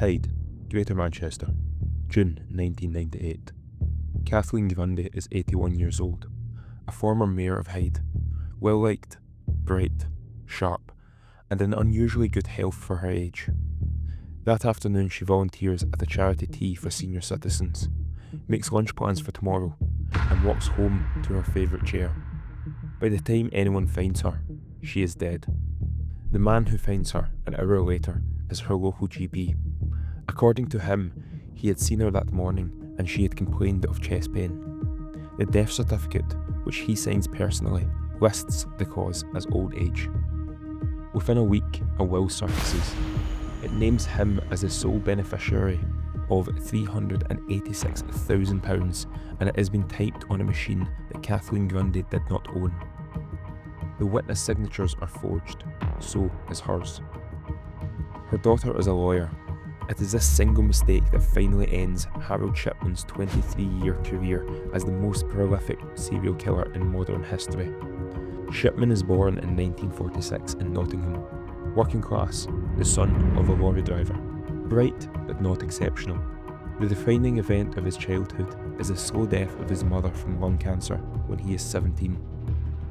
Hyde, Greater Manchester, June 1998. Kathleen Grundy is 81 years old, a former mayor of Hyde, well liked, bright, sharp, and in unusually good health for her age. That afternoon she volunteers at a charity tea for senior citizens, makes lunch plans for tomorrow, and walks home to her favourite chair. By the time anyone finds her, she is dead. The man who finds her an hour later is her local GP. According to him, he had seen her that morning and she had complained of chest pain. The death certificate, which he signs personally, lists the cause as old age. Within a week, a will surfaces. It names him as the sole beneficiary of £386,000, and it has been typed on a machine that Kathleen Grundy did not own. The witness signatures are forged, so is hers. Her daughter is a lawyer. It is this single mistake that finally ends Harold Shipman's 23-year career as the most prolific serial killer in modern history. Shipman is born in 1946 in Nottingham, working class, the son of a lorry driver. Bright, but not exceptional. The defining event of his childhood is the slow death of his mother from lung cancer when he is 17.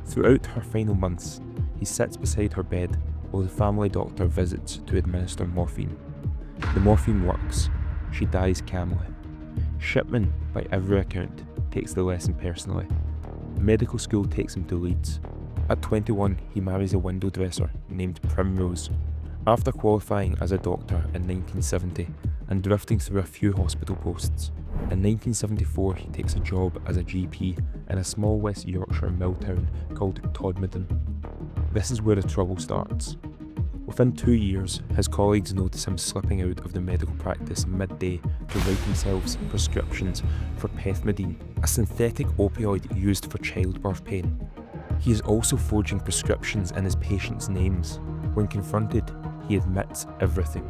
Throughout her final months, he sits beside her bed while the family doctor visits to administer morphine. The morphine works. She dies calmly. Shipman, by every account, takes the lesson personally. Medical school takes him to Leeds. At 21, he marries a window dresser named Primrose. After qualifying as a doctor in 1970 and drifting through a few hospital posts, in 1974 he takes a job as a GP in a small West Yorkshire mill town called Todmorden. This is where the trouble starts. Within 2 years, his colleagues notice him slipping out of the medical practice midday to write themselves prescriptions for pethmidine, a synthetic opioid used for childbirth pain. He is also forging prescriptions in his patients' names. When confronted, he admits everything.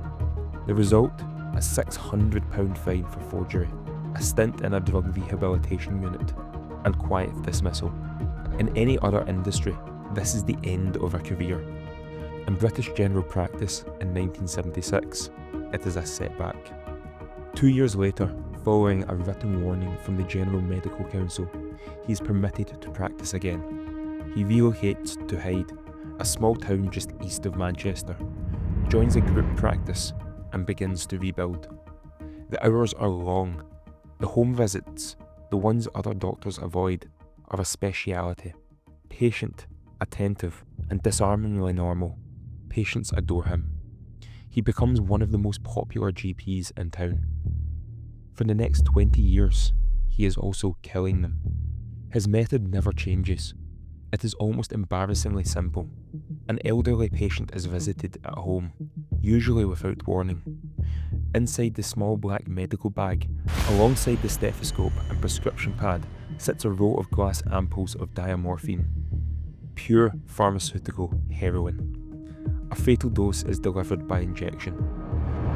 The result? A £600 fine for forgery, a stint in a drug rehabilitation unit, and quiet dismissal. In any other industry, this is the end of a career. In British general practice in 1976, it is a setback. 2 years later, following a written warning from the General Medical Council, he is permitted to practice again. He relocates to Hyde, a small town just east of Manchester, joins a group practice, and begins to rebuild. The hours are long. The home visits, the ones other doctors avoid, are a speciality. Patient, attentive, and disarmingly normal. Patients adore him. He becomes one of the most popular GPs in town. For the next 20 years, he is also killing them. His method never changes. It is almost embarrassingly simple. An elderly patient is visited at home, usually without warning. Inside the small black medical bag, alongside the stethoscope and prescription pad, sits a row of glass ampoules of diamorphine. Pure pharmaceutical heroin. A fatal dose is delivered by injection.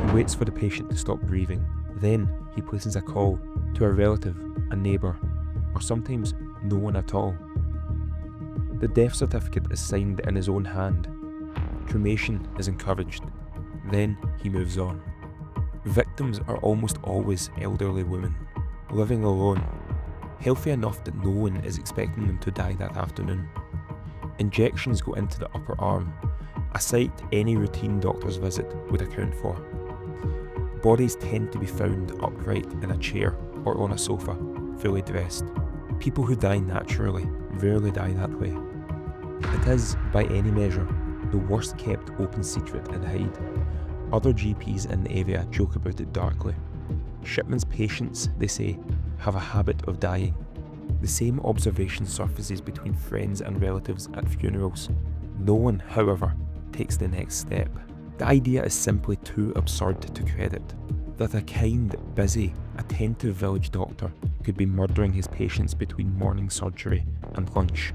He waits for the patient to stop breathing. Then he places a call to a relative, a neighbour, or sometimes no one at all. The death certificate is signed in his own hand. Cremation is encouraged. Then he moves on. Victims are almost always elderly women, living alone, healthy enough that no one is expecting them to die that afternoon. Injections go into the upper arm, a site any routine doctor's visit would account for. Bodies tend to be found upright in a chair or on a sofa, fully dressed. People who die naturally rarely die that way. It is, by any measure, the worst kept open secret in Hyde. Other GPs in the area joke about it darkly. Shipman's patients, they say, have a habit of dying. The same observation surfaces between friends and relatives at funerals. No one, however, takes the next step. The idea is simply too absurd to credit. That a kind, busy, attentive village doctor could be murdering his patients between morning surgery and lunch.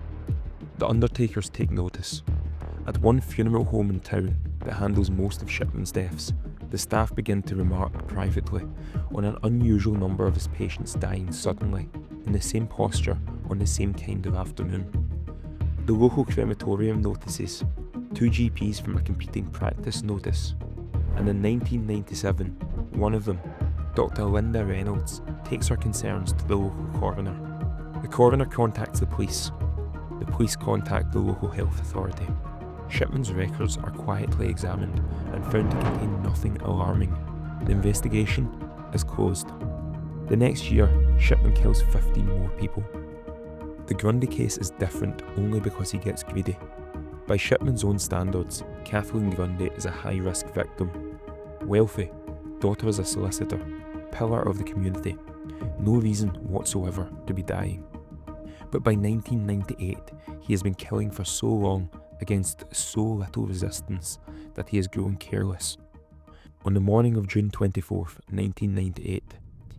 The undertakers take notice. At one funeral home in town that handles most of Shipman's deaths, the staff begin to remark privately on an unusual number of his patients dying suddenly, in the same posture, on the same kind of afternoon. The local crematorium notices. 2 GPs from a competing practice notice. and in 1997, one of them, Dr. Linda Reynolds, takes her concerns to the local coroner. The coroner contacts the police. The police contact the local health authority. Shipman's records are quietly examined and found to contain nothing alarming. The investigation is closed. The next year, Shipman kills 15 more people. The Grundy case is different only because he gets greedy. By Shipman's own standards, Kathleen Grundy is a high-risk victim. Wealthy, daughter is a solicitor, pillar of the community, no reason whatsoever to be dying. But by 1998, he has been killing for so long against so little resistance that he has grown careless. On the morning of June 24th, 1998,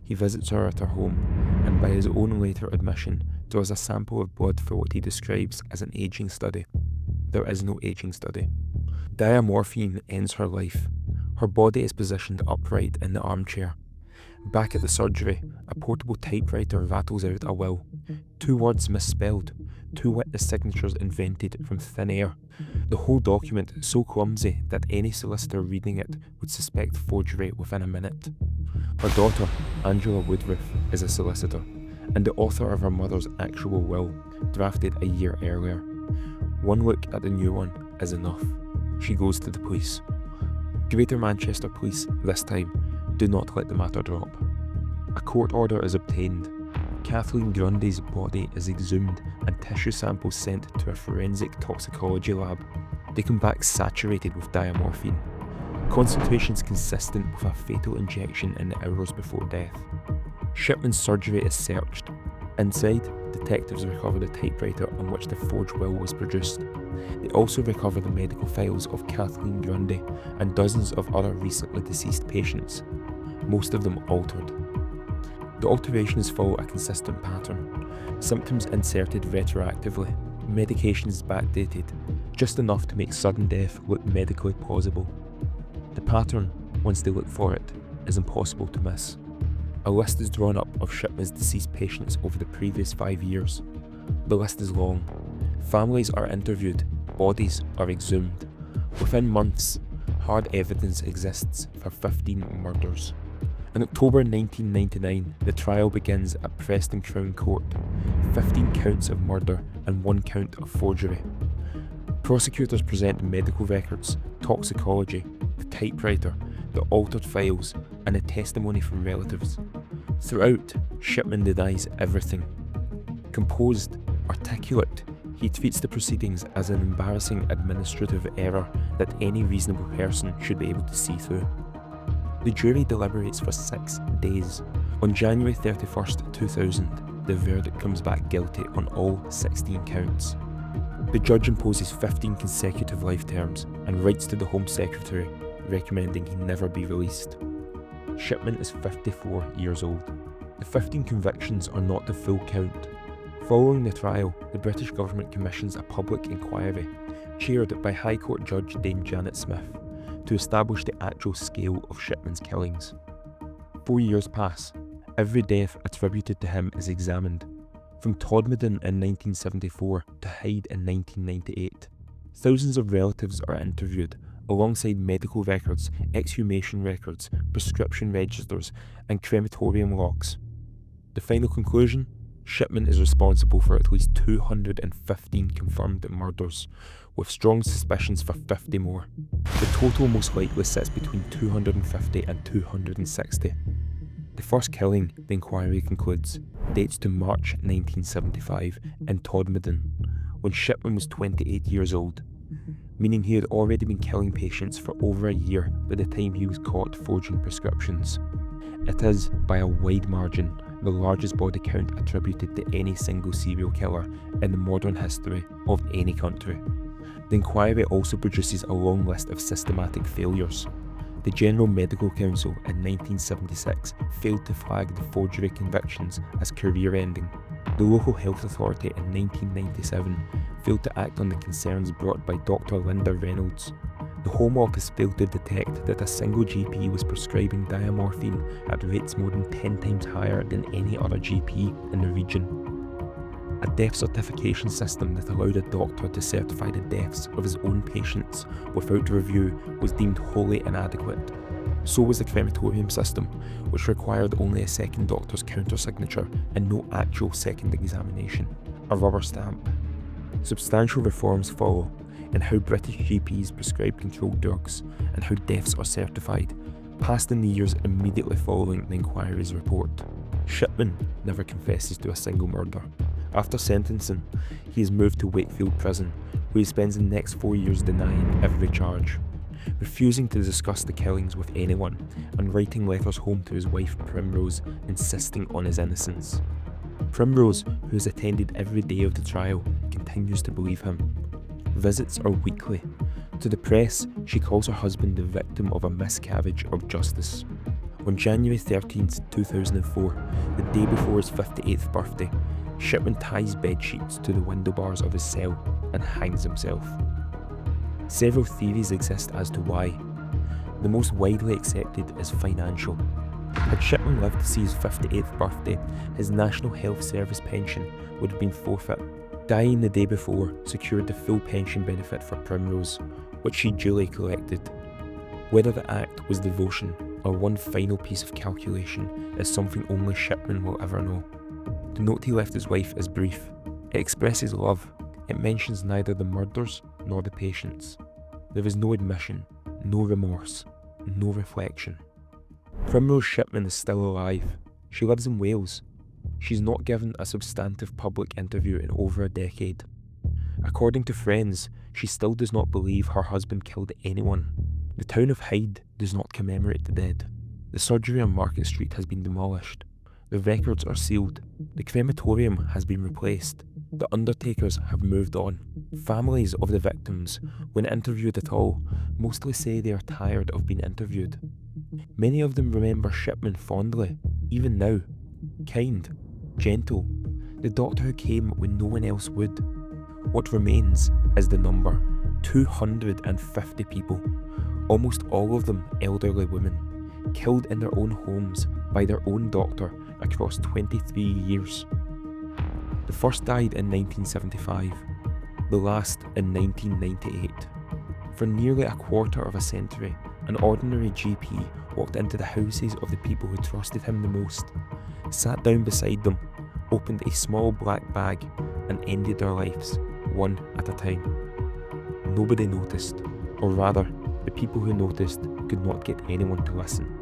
he visits her at her home and by his own later admission draws a sample of blood for what he describes as an aging study. There is no aging study. Diamorphine ends her life. Her body is positioned upright in the armchair. Back at the surgery, a portable typewriter rattles out a will. 2 words misspelled, 2 witness signatures invented from thin air. The whole document so clumsy that any solicitor reading it would suspect forgery within a minute. Her daughter, Angela Woodruff, is a solicitor, and the author of her mother's actual will, drafted a year earlier. One look at the new one is enough. She goes to the police. Greater Manchester Police, this time, do not let the matter drop. A court order is obtained. Kathleen Grundy's body is exhumed and tissue samples sent to a forensic toxicology lab. They come back saturated with diamorphine, concentrations consistent with a fatal injection in the hours before death. Shipman's surgery is searched. Inside, detectives recover the typewriter on which the forged will was produced. They also recover the medical files of Kathleen Grundy and dozens of other recently deceased patients, most of them altered. The alterations follow a consistent pattern. Symptoms inserted retroactively, medications backdated, just enough to make sudden death look medically plausible. The pattern, once they look for it, is impossible to miss. A list is drawn up of Shipman's deceased patients over the previous 5 years. The list is long. Families are interviewed, bodies are exhumed. Within months, hard evidence exists for 15 murders. In October 1999, the trial begins at Preston Crown Court. 15 counts of murder and 1 count of forgery. Prosecutors present medical records, toxicology, the typewriter, the altered files, and the testimony from relatives. Throughout, Shipman denies everything. Composed, articulate, he treats the proceedings as an embarrassing administrative error that any reasonable person should be able to see through. The jury deliberates for 6 days. On January 31st, 2000, the verdict comes back guilty on all 16 counts. The judge imposes 15 consecutive life terms and writes to the Home Secretary recommending he never be released. Shipman is 54 years old. The 15 convictions are not the full count. Following the trial, the British government commissions a public inquiry, chaired by High Court Judge Dame Janet Smith, to establish the actual scale of Shipman's killings. 4 years pass. Every death attributed to him is examined, from Todmorden in 1974 to Hyde in 1998. Thousands of relatives are interviewed, alongside medical records, exhumation records, prescription registers, and crematorium logs. The final conclusion? Shipman is responsible for at least 215 confirmed murders, with strong suspicions for 50 more. The total most likely sits between 250 and 260. The first killing, the inquiry concludes, dates to March 1975 in Todmorden, when Shipman was 28 years old, meaning he had already been killing patients for over a year by the time he was caught forging prescriptions. It is, by a wide margin, the largest body count attributed to any single serial killer in the modern history of any country. The inquiry also produces a long list of systematic failures. The General Medical Council in 1976 failed to flag the forgery convictions as career-ending. The local health authority in 1997 failed to act on the concerns brought by Dr. Linda Reynolds. The Home Office failed to detect that a single GP was prescribing diamorphine at rates more than 10 times higher than any other GP in the region. a death certification system that allowed a doctor to certify the deaths of his own patients without review was deemed wholly inadequate. So was the crematorium system, which required only a second doctor's counter-signature and no actual second examination, a rubber stamp. Substantial reforms follow in how British GPs prescribe controlled drugs and how deaths are certified, passed in the years immediately following the inquiry's report. Shipman never confesses to a single murder. After sentencing, he is moved to Wakefield Prison, where he spends the next 4 years denying every charge, refusing to discuss the killings with anyone, and writing letters home to his wife Primrose, insisting on his innocence. Primrose, who has attended every day of the trial, continues to believe him. Visits are weekly. To the press, she calls her husband the victim of a miscarriage of justice. On January 13, 2004, the day before his 58th birthday, Shipman ties bedsheets to the window bars of his cell and hangs himself. Several theories exist as to why. The most widely accepted is financial. Had Shipman lived to see his 58th birthday, his National Health Service pension would have been forfeit. Dying the day before secured the full pension benefit for Primrose, which she duly collected. Whether the act was devotion or one final piece of calculation is something only Shipman will ever know. The note he left his wife is brief. It expresses love. It mentions neither the murders nor the patients. There is no admission, no remorse, no reflection. Primrose Shipman is still alive. She lives in Wales. She's not given a substantive public interview in over a decade. According to friends, she still does not believe her husband killed anyone. The town of Hyde does not commemorate the dead. The surgery on Market Street has been demolished. The records are sealed. The crematorium has been replaced. The undertakers have moved on. Families of the victims, when interviewed at all, mostly say they are tired of being interviewed. Many of them remember Shipman fondly, even now. Kind, gentle, the doctor who came when no one else would. What remains is the number, 250 people, almost all of them elderly women, killed in their own homes by their own doctor across 23 years. The first died in 1975, the last in 1998. For nearly a quarter of a century, an ordinary GP walked into the houses of the people who trusted him the most, sat down beside them, opened a small black bag, and ended their lives, one at a time. Nobody noticed, or rather, the people who noticed could not get anyone to listen.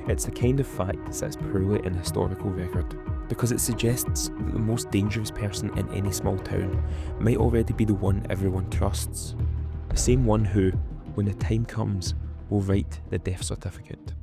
It's the kind of fact that sits poorly in historical record, because it suggests that the most dangerous person in any small town might already be the one everyone trusts. The same one who, when the time comes, will write the death certificate.